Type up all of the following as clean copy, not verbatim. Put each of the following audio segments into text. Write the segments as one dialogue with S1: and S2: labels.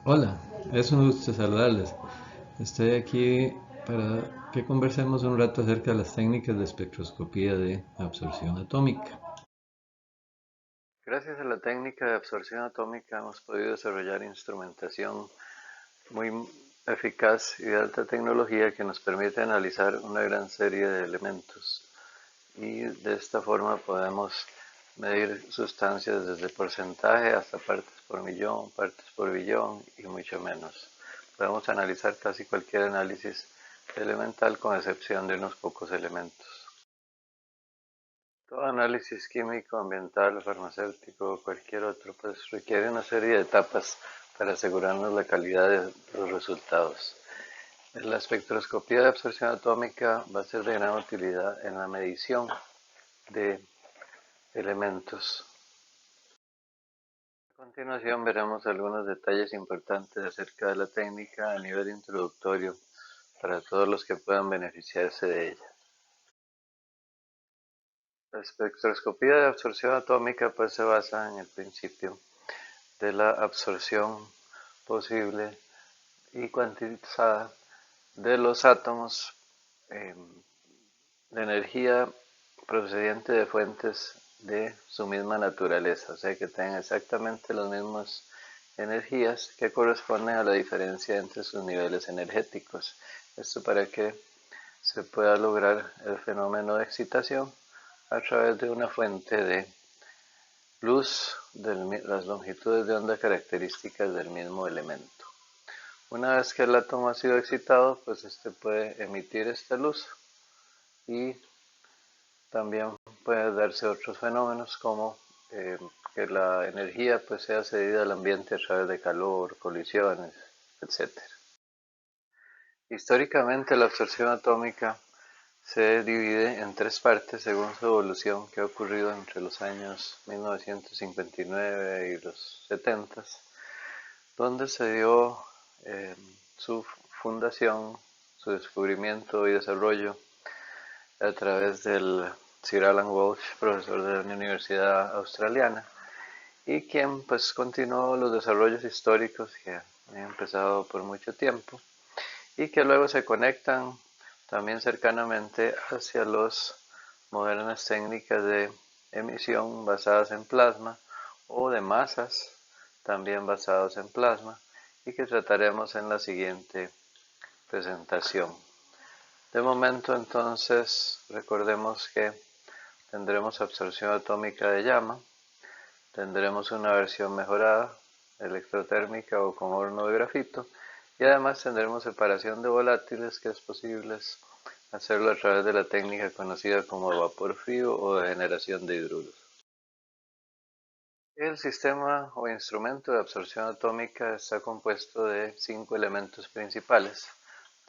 S1: Hola, es un gusto saludarles. Estoy aquí para que conversemos un rato acerca de las técnicas de espectroscopía de absorción atómica. Gracias a la técnica de absorción atómica hemos podido desarrollar instrumentación muy eficaz y de alta tecnología que nos permite analizar una gran serie de elementos y de esta forma podemos medir sustancias desde porcentaje hasta partes por millón, partes por billón y mucho menos. Podemos analizar casi cualquier análisis elemental con excepción de unos pocos elementos. Todo análisis químico, ambiental, farmacéutico o cualquier otro pues requiere una serie de etapas para asegurarnos la calidad de los resultados. La espectroscopía de absorción atómica va a ser de gran utilidad en la medición de elementos. A continuación veremos algunos detalles importantes acerca de la técnica a nivel introductorio para todos los que puedan beneficiarse de ella. La espectroscopía de absorción atómica pues se basa en el principio de la absorción posible y cuantizada de los átomos de energía procedente de fuentes de su misma naturaleza, o sea que tengan exactamente las mismas energías que corresponden a la diferencia entre sus niveles energéticos. Esto para que se pueda lograr el fenómeno de excitación a través de una fuente de luz de las longitudes de onda características del mismo elemento. Una vez que el átomo ha sido excitado, pues este puede emitir esta luz y también pueden darse otros fenómenos como que la energía pues sea cedida al ambiente a través de calor, colisiones, etc. Históricamente la absorción atómica se divide en tres partes según su evolución que ha ocurrido entre los años 1959 y los 70, donde se dio su fundación, su descubrimiento y desarrollo a través del Sir Alan Walsh, profesor de una universidad australiana, y quien pues continuó los desarrollos históricos que han empezado por mucho tiempo y que luego se conectan también cercanamente hacia las modernas técnicas de emisión basadas en plasma o de masas también basados en plasma y que trataremos en la siguiente presentación. De momento entonces recordemos que tendremos absorción atómica de llama, tendremos una versión mejorada, electrotérmica o con horno de grafito, y además tendremos separación de volátiles que es posible hacerlo a través de la técnica conocida como vapor frío o de generación de hidruros. El sistema o instrumento de absorción atómica está compuesto de 5 elementos principales,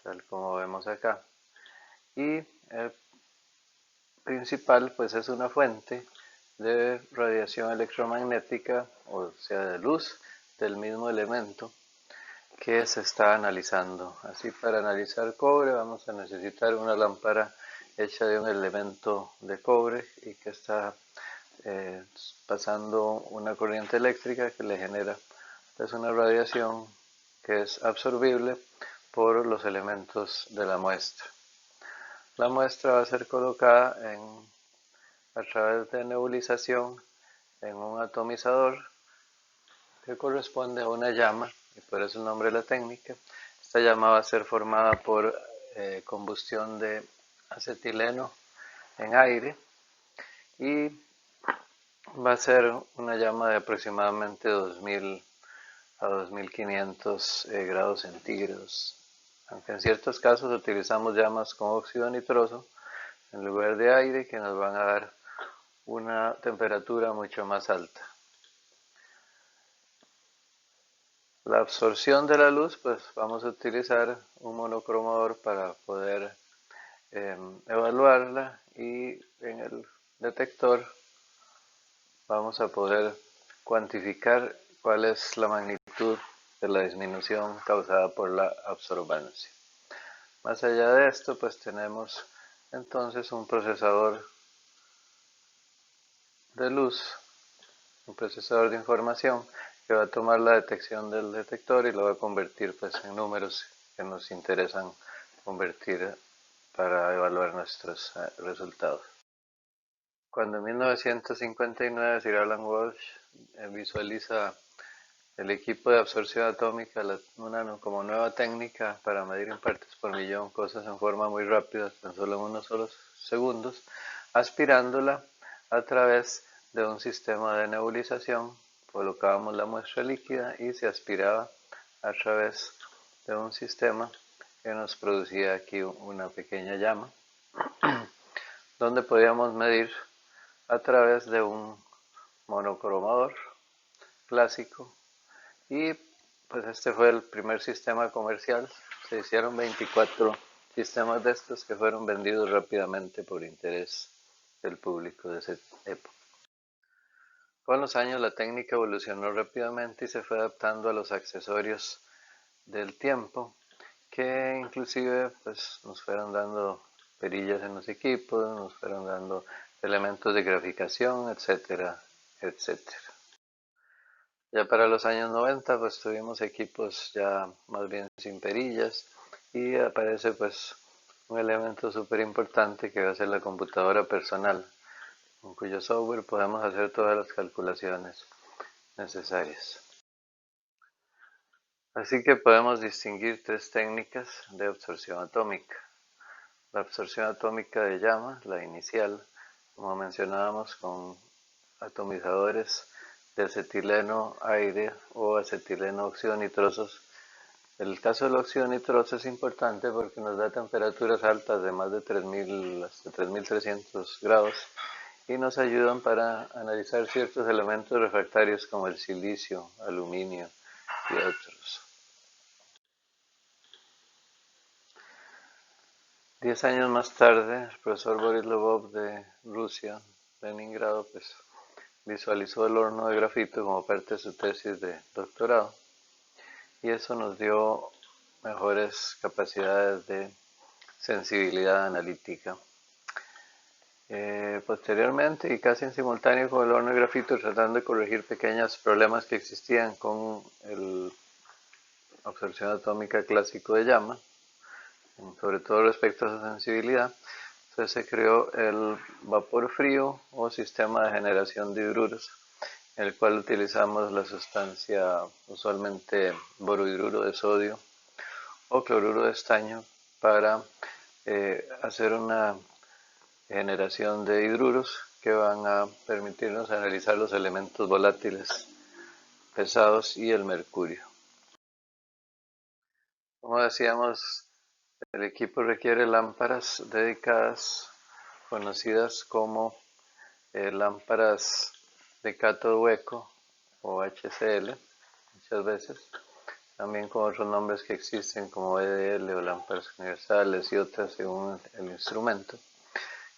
S1: tal como vemos acá, y el principal pues es una fuente de radiación electromagnética, o sea de luz del mismo elemento que se está analizando. Así para analizar cobre vamos a necesitar una lámpara hecha de un elemento de cobre y que está eh, pasando una corriente eléctrica que le genera pues una radiación que es absorbible por los elementos de la muestra. La muestra va a ser colocada a través de nebulización en un atomizador que corresponde a una llama, y por eso el nombre de la técnica. Esta llama va a ser formada por combustión de acetileno en aire y va a ser una llama de aproximadamente 2000 a 2500 grados centígrados. Aunque en ciertos casos utilizamos llamas con óxido nitroso en lugar de aire que nos van a dar una temperatura mucho más alta. La absorción de la luz, pues vamos a utilizar un monocromador para poder evaluarla y en el detector vamos a poder cuantificar cuál es la magnitud de la disminución causada por la absorbancia. Más allá de esto, pues tenemos entonces un procesador de luz, un procesador de información que va a tomar la detección del detector y lo va a convertir pues en números que nos interesan convertir para evaluar nuestros resultados. Cuando en 1959 Sir Alan Walsh visualiza el equipo de absorción atómica como nueva técnica para medir en partes por millón cosas en forma muy rápida, tan solo en unos solos segundos, aspirándola a través de un sistema de nebulización. Colocábamos la muestra líquida y se aspiraba a través de un sistema que nos producía aquí una pequeña llama, donde podíamos medir a través de un monocromador clásico. Y pues este fue el primer sistema comercial. Se hicieron 24 sistemas de estos que fueron vendidos rápidamente por interés del público de esa época. Con los años la técnica evolucionó rápidamente y se fue adaptando a los accesorios del tiempo, que inclusive pues nos fueron dando perillas en los equipos, nos fueron dando elementos de graficación, etcétera, etcétera. Ya para los años 90 pues tuvimos equipos ya más bien sin perillas y aparece pues un elemento súper importante que va a ser la computadora personal, con cuyo software podemos hacer todas las calculaciones necesarias. Así que podemos distinguir tres técnicas de absorción atómica. La absorción atómica de llama, la inicial, como mencionábamos, con atomizadores de acetileno, aire o acetileno óxido nitrosos. El caso del óxido nitroso es importante porque nos da temperaturas altas de más de 3000 hasta 3300 grados y nos ayudan para analizar ciertos elementos refractarios como el silicio, aluminio y otros. 10 años más tarde, el profesor Boris Lvov de Rusia, Leningrado, pues visualizó el horno de grafito como parte de su tesis de doctorado y eso nos dio mejores capacidades de sensibilidad analítica. Posteriormente y casi en simultáneo con el horno de grafito, tratando de corregir pequeños problemas que existían con la absorción atómica clásico de llama, sobre todo respecto a su sensibilidad, entonces se creó el vapor frío o sistema de generación de hidruros, en el cual utilizamos la sustancia usualmente borohidruro de sodio o cloruro de estaño para hacer una generación de hidruros que van a permitirnos analizar los elementos volátiles pesados y el mercurio. Como decíamos, el equipo requiere lámparas dedicadas, conocidas como lámparas de cátodo hueco o HCl, muchas veces, también con otros nombres que existen como EDL o lámparas universales y otras según el instrumento.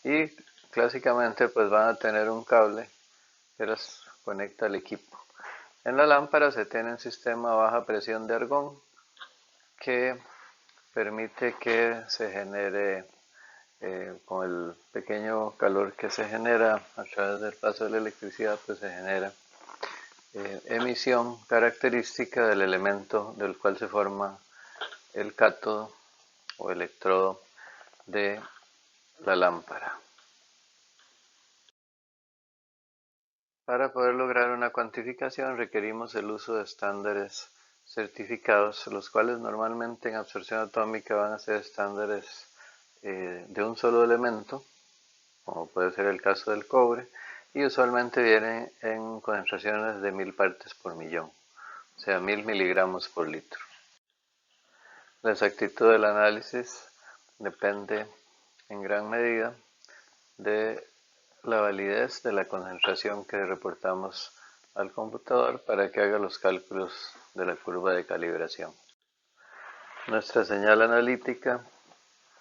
S1: Y clásicamente pues van a tener un cable que las conecta al equipo. En la lámpara se tiene un sistema a baja presión de argón que permite que se genere, con el pequeño calor que se genera a través del paso de la electricidad, pues se genera emisión característica del elemento del cual se forma el cátodo o electrodo de la lámpara. Para poder lograr una cuantificación requerimos el uso de estándares certificados, los cuales normalmente en absorción atómica van a ser estándares de un solo elemento, como puede ser el caso del cobre, y usualmente vienen en concentraciones de 1000 partes por millón, o sea 1000 miligramos por litro. La exactitud del análisis depende en gran medida de la validez de la concentración que reportamos al computador para que haga los cálculos de la curva de calibración. Nuestra señal analítica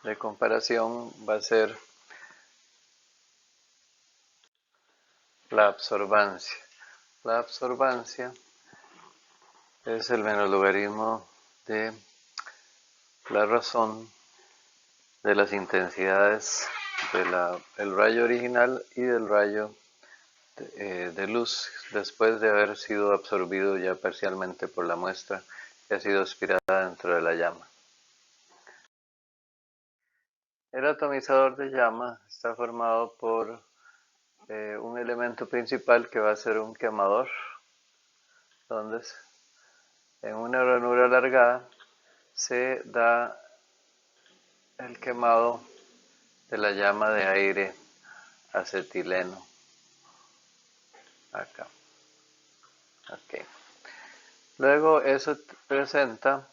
S1: de comparación va a ser la absorbancia. La absorbancia es el menos-logaritmo de la razón de las intensidades del rayo original y del rayo de luz después de haber sido absorbido ya parcialmente por la muestra que ha sido aspirada dentro de la llama. El atomizador de llama está formado por un elemento principal que va a ser un quemador, donde en una ranura alargada se da el quemado de la llama de aire acetileno. Acá. Okay. Luego eso presenta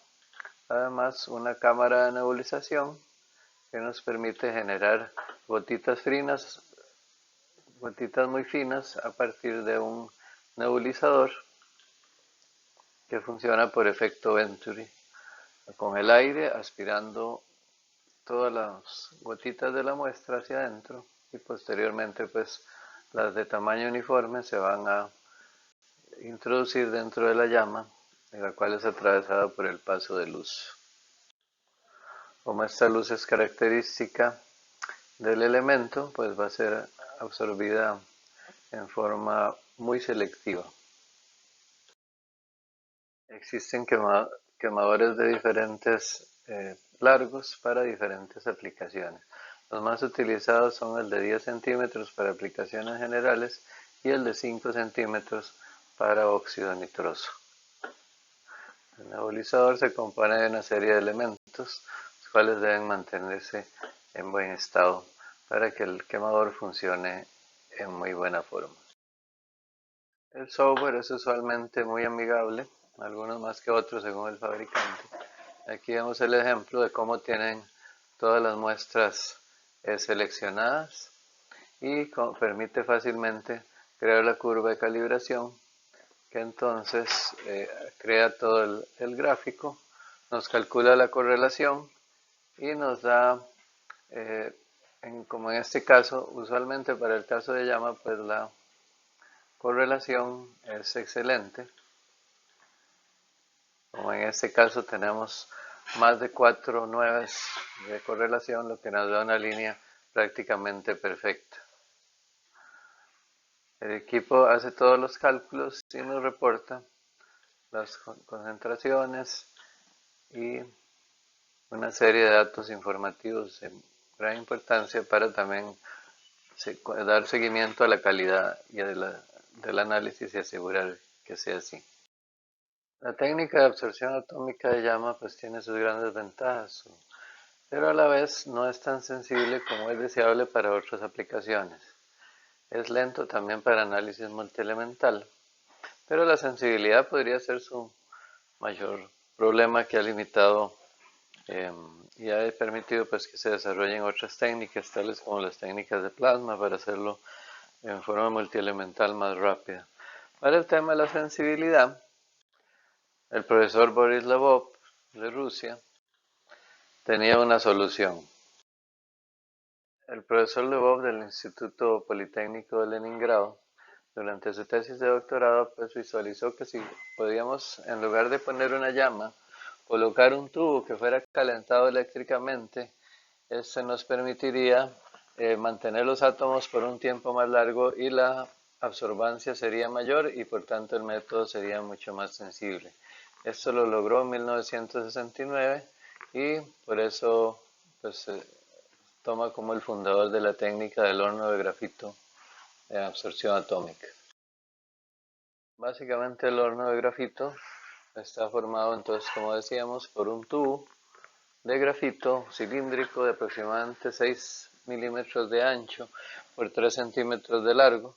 S1: además una cámara de nebulización que nos permite generar gotitas finas, gotitas muy finas a partir de un nebulizador que funciona por efecto Venturi, con el aire aspirando todas las gotitas de la muestra hacia adentro y posteriormente pues las de tamaño uniforme se van a introducir dentro de la llama, la cual es atravesada por el paso de luz. Como esta luz es característica del elemento, pues va a ser absorbida en forma muy selectiva. Existen quemadores de diferentes largos para diferentes aplicaciones. Los más utilizados son el de 10 centímetros para aplicaciones generales y el de 5 centímetros para óxido nitroso. El nebulizador se compone de una serie de elementos, los cuales deben mantenerse en buen estado para que el quemador funcione en muy buena forma. El software es usualmente muy amigable, algunos más que otros según el fabricante. Aquí vemos el ejemplo de cómo tienen todas las muestras seleccionadas y permite fácilmente crear la curva de calibración que entonces crea todo el gráfico, nos calcula la correlación y nos da, como en este caso, usualmente para el caso de llama, pues la correlación es excelente. Como en este caso tenemos más de 4 nueves de correlación, lo que nos da una línea prácticamente perfecta. El equipo hace todos los cálculos y nos reporta las concentraciones y una serie de datos informativos de gran importancia para también dar seguimiento a la calidad y del análisis y asegurar que sea así. La técnica de absorción atómica de llama pues tiene sus grandes ventajas, pero a la vez no es tan sensible como es deseable para otras aplicaciones. Es lento también para análisis multielemental, pero la sensibilidad podría ser su mayor problema que ha limitado y ha permitido pues que se desarrollen otras técnicas, tales como las técnicas de plasma, para hacerlo en forma multielemental más rápida. Para el tema de la sensibilidad, el profesor Boris Lvov de Rusia tenía una solución. El profesor Lvov del Instituto Politécnico de Leningrado, durante su tesis de doctorado, pues visualizó que si podíamos, en lugar de poner una llama, colocar un tubo que fuera calentado eléctricamente, este nos permitiría mantener los átomos por un tiempo más largo y la absorbancia sería mayor y por tanto el método sería mucho más sensible. Esto lo logró en 1969 y por eso pues, toma como el fundador de la técnica del horno de grafito de absorción atómica. Básicamente el horno de grafito está formado entonces, como decíamos, por un tubo de grafito cilíndrico de aproximadamente 6 milímetros de ancho por 3 centímetros de largo,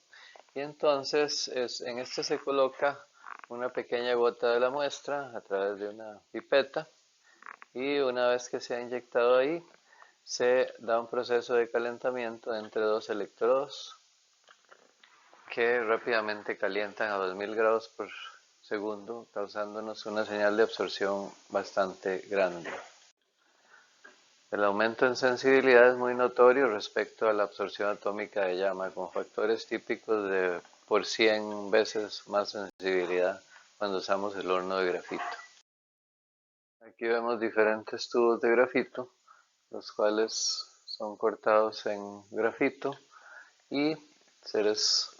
S1: y entonces en este se coloca una pequeña gota de la muestra a través de una pipeta, y una vez que se ha inyectado ahí se da un proceso de calentamiento entre dos electrodos que rápidamente calientan a 2000 grados por segundo, causándonos una señal de absorción bastante grande. El aumento en sensibilidad es muy notorio respecto a la absorción atómica de llama, con factores típicos de por 100 veces más sensibilidad cuando usamos el horno de grafito. Aquí vemos diferentes tubos de grafito, los cuales son cortados en grafito y se les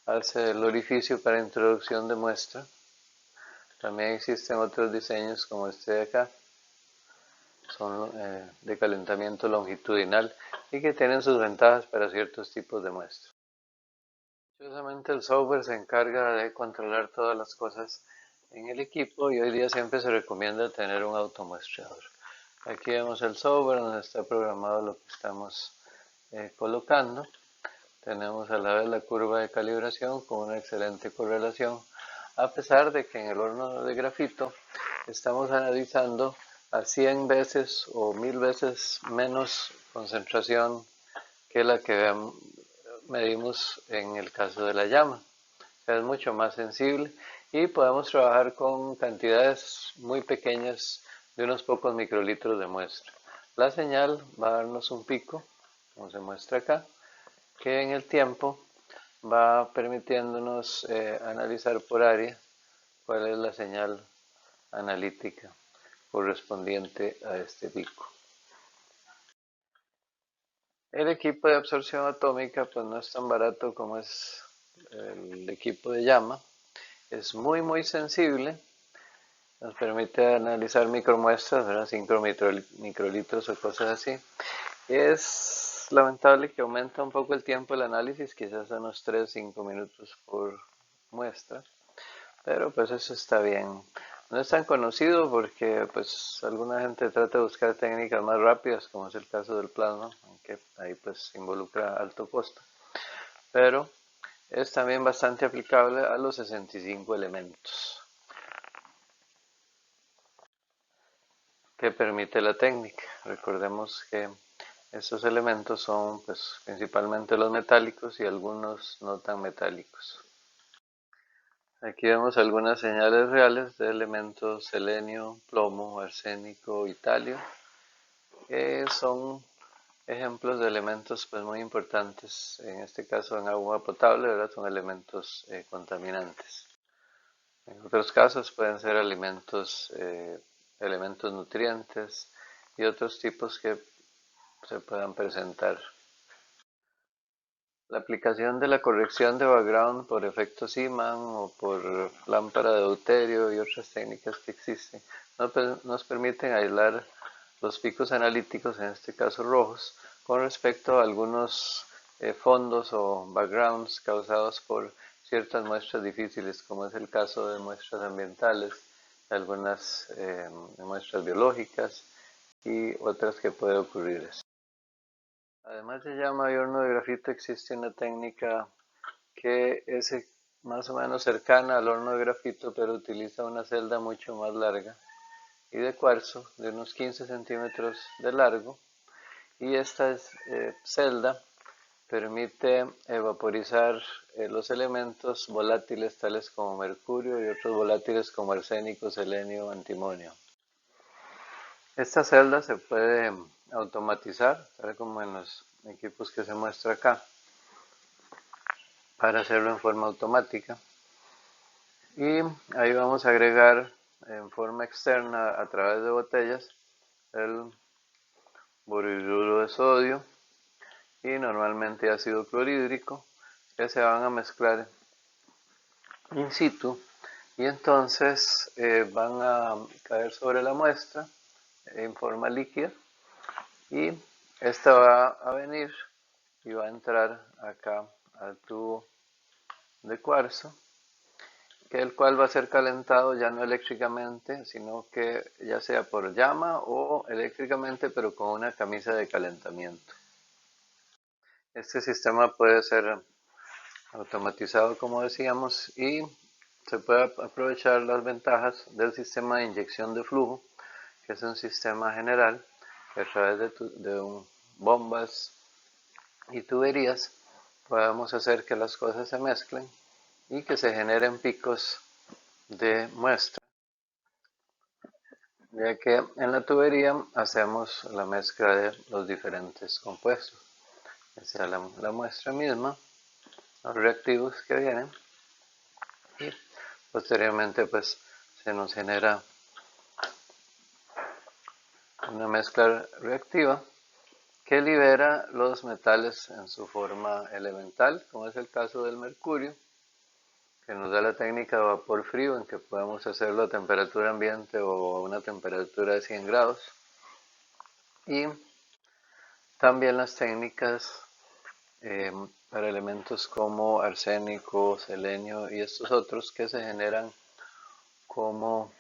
S1: hace el orificio para introducción de muestra. También existen otros diseños como este de acá, son de calentamiento longitudinal y que tienen sus ventajas para ciertos tipos de muestras. Curiosamente el software se encarga de controlar todas las cosas en el equipo y hoy día siempre se recomienda tener un automuestreador. Aquí vemos el software donde está programado lo que estamos colocando. Tenemos a la vez la curva de calibración con una excelente correlación, a pesar de que en el horno de grafito estamos analizando a 100 veces o 1000 veces menos concentración que la que medimos en el caso de la llama. O sea, es mucho más sensible y podemos trabajar con cantidades muy pequeñas de unos pocos microlitros de muestra. La señal va a darnos un pico, como se muestra acá, que en el tiempo va permitiéndonos analizar por área cuál es la señal analítica correspondiente a este pico. El equipo de absorción atómica pues no es tan barato como es el equipo de llama, es muy sensible, nos permite analizar micromuestras, ¿verdad? 5 microlitros o cosas así. Es lamentable que aumenta un poco el tiempo del análisis, quizás unos 3-5 minutos por muestra, pero pues eso está bien. No es tan conocido porque pues alguna gente trata de buscar técnicas más rápidas, como es el caso del plasma, aunque ahí pues involucra alto costo, pero es también bastante aplicable a los 65 elementos que permite la técnica. Recordemos que estos elementos son pues principalmente los metálicos y algunos no tan metálicos. Aquí vemos algunas señales reales de elementos selenio, plomo, arsénico y talio, que son ejemplos de elementos pues muy importantes, en este caso en agua potable, ¿verdad? Son elementos contaminantes. En otros casos pueden ser elementos nutrientes y otros tipos que se puedan presentar. La aplicación de la corrección de background por efecto Zeeman o por lámpara de deuterio y otras técnicas que existen nos permiten aislar los picos analíticos, en este caso rojos, con respecto a algunos fondos o backgrounds causados por ciertas muestras difíciles, como es el caso de muestras ambientales, algunas muestras biológicas y otras que puede ocurrir. Además de llama y horno de grafito, existe una técnica que es más o menos cercana al horno de grafito, pero utiliza una celda mucho más larga y de cuarzo, de unos 15 centímetros de largo, y esta celda permite vaporizar los elementos volátiles tales como mercurio y otros volátiles como arsénico, selenio, antimonio. Esta celda se puede automatizar, tal como en los equipos que se muestra acá, para hacerlo en forma automática. Y ahí vamos a agregar en forma externa a través de botellas el boriduro de sodio y normalmente ácido clorhídrico, que se van a mezclar in situ y entonces van a caer sobre la muestra en forma líquida y esta va a venir y va a entrar acá al tubo de cuarzo, que el cual va a ser calentado ya no eléctricamente, sino que ya sea por llama o eléctricamente, pero con una camisa de calentamiento. Este sistema puede ser automatizado, como decíamos, y se puede aprovechar las ventajas del sistema de inyección de flujo, que es un sistema general que a través de bombas y tuberías podemos hacer que las cosas se mezclen y que se generen picos de muestra, ya que en la tubería hacemos la mezcla de los diferentes compuestos, ya sea la muestra misma, los reactivos que vienen y posteriormente pues se nos genera una mezcla reactiva que libera los metales en su forma elemental, como es el caso del mercurio, que nos da la técnica de vapor frío, en que podemos hacerlo a temperatura ambiente o a una temperatura de 100 grados. Y también las técnicas para elementos como arsénico, selenio y estos otros que se generan como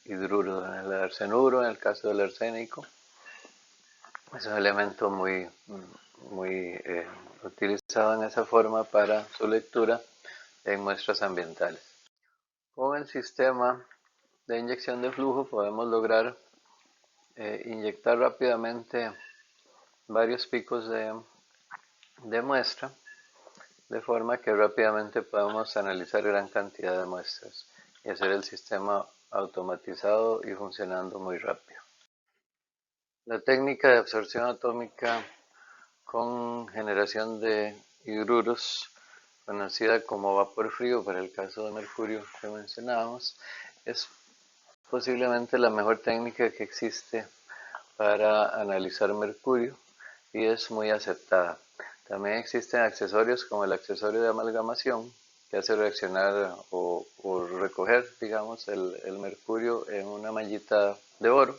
S1: hidruro, en el arsenuro, en el caso del arsénico. Es un elemento muy utilizado en esa forma para su lectura en muestras ambientales. Con el sistema de inyección de flujo podemos lograr inyectar rápidamente varios picos de muestra, de forma que rápidamente podemos analizar gran cantidad de muestras y hacer el sistema automatizado y funcionando muy rápido. La técnica de absorción atómica con generación de hidruros, conocida como vapor frío para el caso de mercurio que mencionábamos, es posiblemente la mejor técnica que existe para analizar mercurio y es muy aceptada. También existen accesorios como el accesorio de amalgamación que hace reaccionar o recoger, digamos, el mercurio en una mallita de oro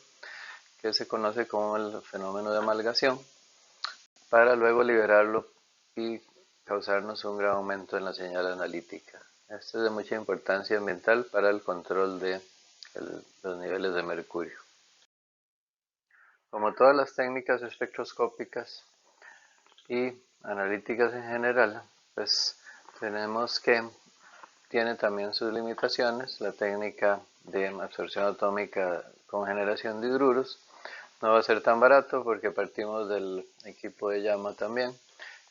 S1: que se conoce como el fenómeno de amalgación, para luego liberarlo y causarnos un gran aumento en la señal analítica. Esto es de mucha importancia ambiental para el control de los niveles de mercurio. Como todas las técnicas espectroscópicas y analíticas en general, pues tenemos que tiene también sus limitaciones. La técnica de absorción atómica con generación de hidruros no va a ser tan barato porque partimos del equipo de llama también.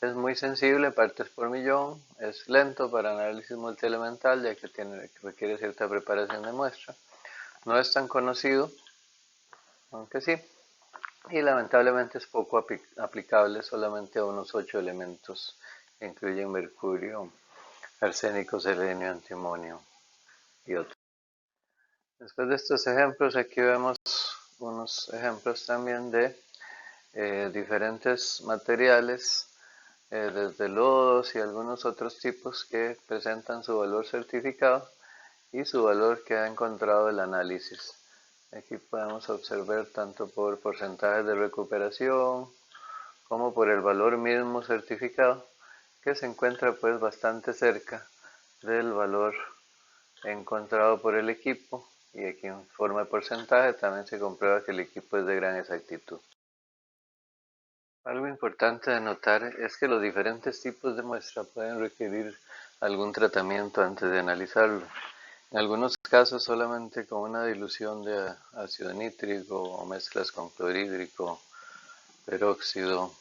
S1: Es muy sensible, partes por millón, es lento para análisis multielemental ya que requiere cierta preparación de muestra. No es tan conocido, aunque sí, y lamentablemente es poco aplicable solamente a unos 8 elementos que incluyen mercurio, arsénico, selenio, antimonio y otros. Después de estos ejemplos, aquí vemos unos ejemplos también de diferentes materiales, desde lodos y algunos otros tipos que presentan su valor certificado y su valor que ha encontrado el análisis. Aquí podemos observar tanto por porcentajes de recuperación como por el valor mismo certificado, que se encuentra pues bastante cerca del valor encontrado por el equipo, y aquí en forma de porcentaje también se comprueba que el equipo es de gran exactitud. Algo importante de notar es que los diferentes tipos de muestra pueden requerir algún tratamiento antes de analizarlo. En algunos casos solamente con una dilución de ácido nítrico o mezclas con clorhídrico, peróxido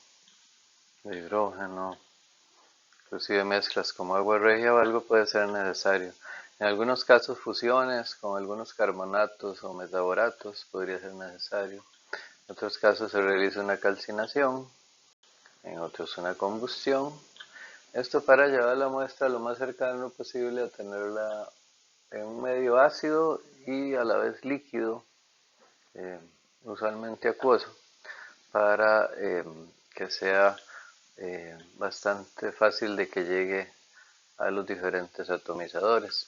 S1: de hidrógeno, inclusive mezclas como agua regia o algo puede ser necesario. En algunos casos fusiones con algunos carbonatos o metaboratos podría ser necesario. En otros casos se realiza una calcinación, en otros una combustión. Esto para llevar la muestra lo más cercano posible a tenerla en un medio ácido y a la vez líquido, eh, usualmente acuoso, para que sea bastante fácil de que llegue a los diferentes atomizadores.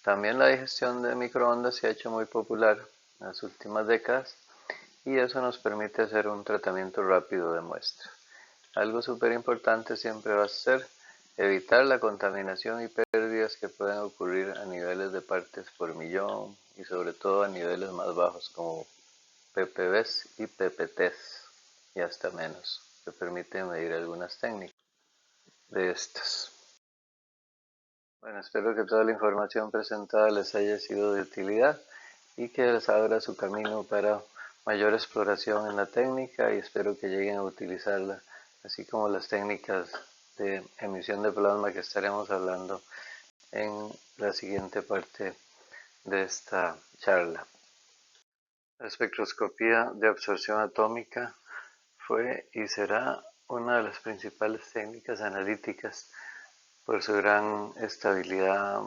S1: También la digestión de microondas se ha hecho muy popular en las últimas décadas y eso nos permite hacer un tratamiento rápido de muestra. Algo súper importante siempre va a ser evitar la contaminación y pérdidas que pueden ocurrir a niveles de partes por millón y sobre todo a niveles más bajos como ppbs y ppts y hasta menos, que permiten medir algunas técnicas de estas. Bueno, espero que toda la información presentada les haya sido de utilidad y que les abra su camino para mayor exploración en la técnica, y espero que lleguen a utilizarla, así como las técnicas de emisión de plasma que estaremos hablando en la siguiente parte de esta charla. La espectroscopía de absorción atómica fue y será una de las principales técnicas analíticas por su gran estabilidad,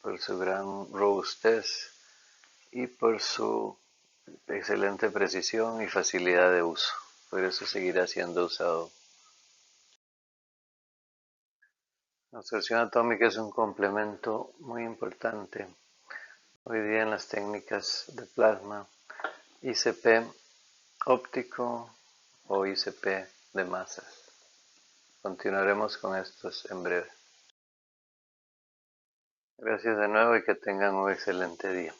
S1: por su gran robustez y por su excelente precisión y facilidad de uso. Por eso seguirá siendo usado. La absorción atómica es un complemento muy importante hoy día en las técnicas de plasma, ICP óptico o ICP de masas. Continuaremos con estos en breve. Gracias de nuevo y que tengan un excelente día.